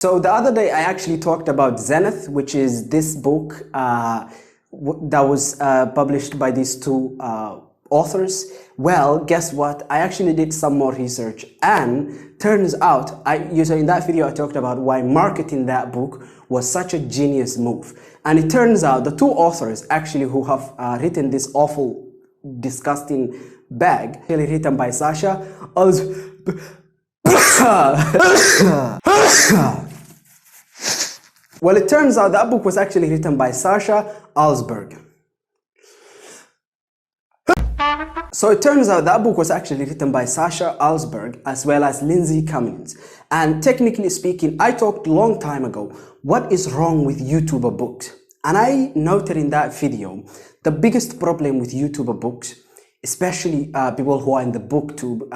So the other day I actually talked about Zenith, which is this book that was published by these two authors. Well, guess what? I actually did some more research, and turns out, in that video I talked about why marketing that book was such a genius move. And it turns out the two authors actually who have written this awful, disgusting bag, really written by Sasha, well, it turns out that book was actually written by Sasha Alsberg. So it turns out that book was actually written by Sasha Alsberg as well as Lindsay Cummins. And technically speaking, I talked a long time ago, what is wrong with YouTuber books? And I noted in that video, the biggest problem with YouTuber books, especially people who are in the booktube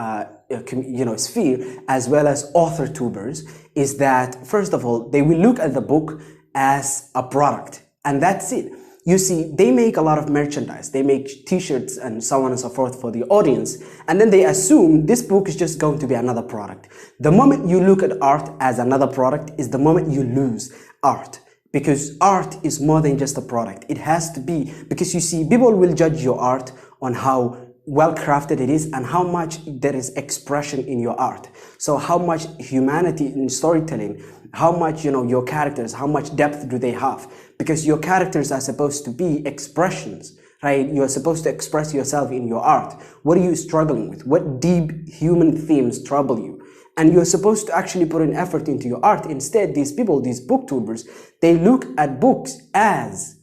sphere, as well as author tubers, is that first of all, they will look at the book as a product, and that's it. You see, they make a lot of merchandise, they make t-shirts and so on and so forth for the audience, and then they assume this book is just going to be another product. The moment you look at art as another product is the moment you lose art. Because art is more than just a product. It has to be, because you see, people will judge your art on how well crafted it is and how much there is expression in your art. So how much humanity in storytelling, how much, your characters, how much depth do they have? Because your characters are supposed to be expressions, right? You're supposed to express yourself in your art. What are you struggling with? What deep human themes trouble you? And you're supposed to actually put an effort into your art. Instead, these people, these booktubers, they look at books as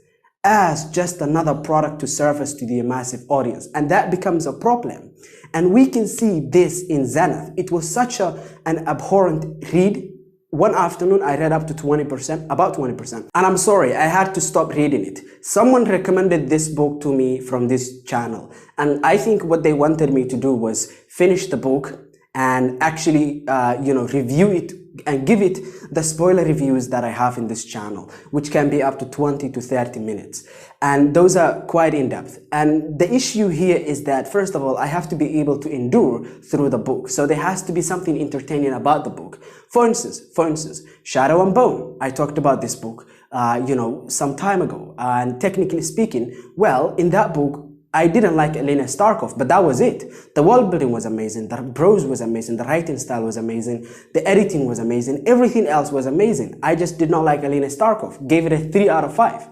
just another product to surface to the massive audience. And that becomes a problem. And we can see this in Zenith. It was such an abhorrent read. One afternoon, I read up to about 20%. And I'm sorry, I had to stop reading it. Someone recommended this book to me from this channel. And I think what they wanted me to do was finish the book and actually, review it and give it the spoiler reviews that I have in this channel, which can be up to 20 to 30 minutes. And those are quite in-depth. And the issue here is that, first of all, I have to be able to endure through the book. So there has to be something entertaining about the book. For instance, Shadow and Bone. I talked about this book, some time ago. And technically speaking, well, in that book, I didn't like Elena Starkov, but that was it. The world building was amazing, the prose was amazing, the writing style was amazing, the editing was amazing, everything else was amazing. I just did not like Elena Starkov, gave it a 3 out of 5.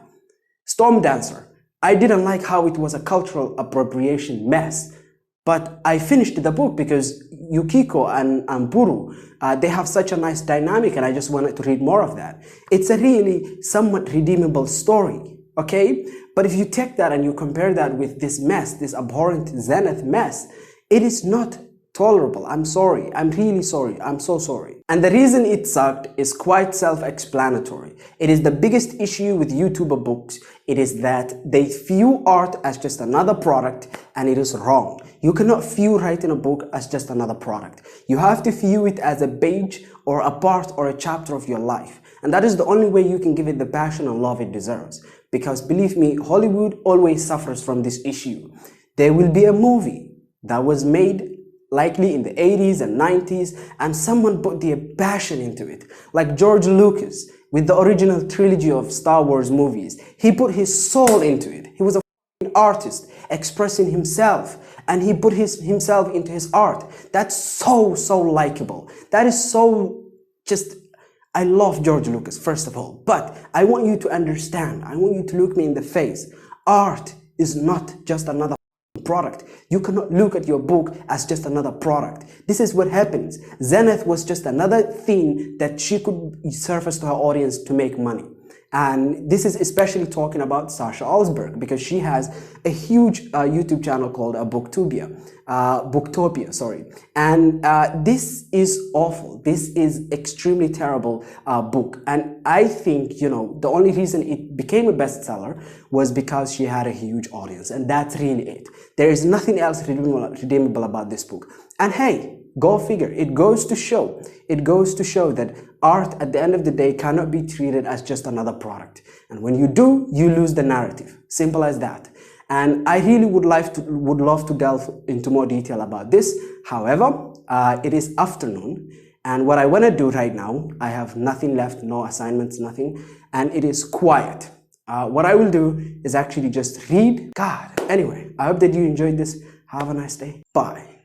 Storm Dancer, I didn't like how it was a cultural appropriation mess, but I finished the book because Yukiko and Buru, they have such a nice dynamic and I just wanted to read more of that. It's a really somewhat redeemable story, okay? But if you take that and you compare that with this mess, this abhorrent Zenith mess, it is not tolerable. I'm sorry. I'm really sorry. I'm so sorry. And the reason it sucked is quite self-explanatory. It is the biggest issue with YouTuber books. It is that they view art as just another product, and it is wrong. You cannot view writing a book as just another product. You have to view it as a page or a part or a chapter of your life. And that is the only way you can give it the passion and love it deserves. Because believe me, Hollywood always suffers from this issue. There will be a movie that was made likely in the 80s and 90s, and someone put their passion into it. Like George Lucas with the original trilogy of Star Wars movies. He put his soul into it. He was a artist expressing himself, and he put himself into his art. That's so likable. That is so just... I love George Lucas, first of all, but I want you to understand, I want you to look me in the face. Art is not just another product. You cannot look at your book as just another product. This is what happens. Zenith was just another thing that she could surface to her audience to make money. And this is especially talking about Sasha Alsberg, because she has a huge YouTube channel called Booktopia, sorry. And this is awful. This is extremely terrible book. And I think, the only reason it became a bestseller was because she had a huge audience. And that's really it. There is nothing else redeemable about this book. And hey, go figure. It goes to show that art at the end of the day cannot be treated as just another product. And when you do, you lose the narrative. Simple as that. And I really would love to delve into more detail about this. However, it is afternoon And what I want to do right now, I have nothing left, no assignments, nothing, and it is quiet. What I will do is actually just read. God, anyway, I hope that you enjoyed this. Have a nice day. Bye.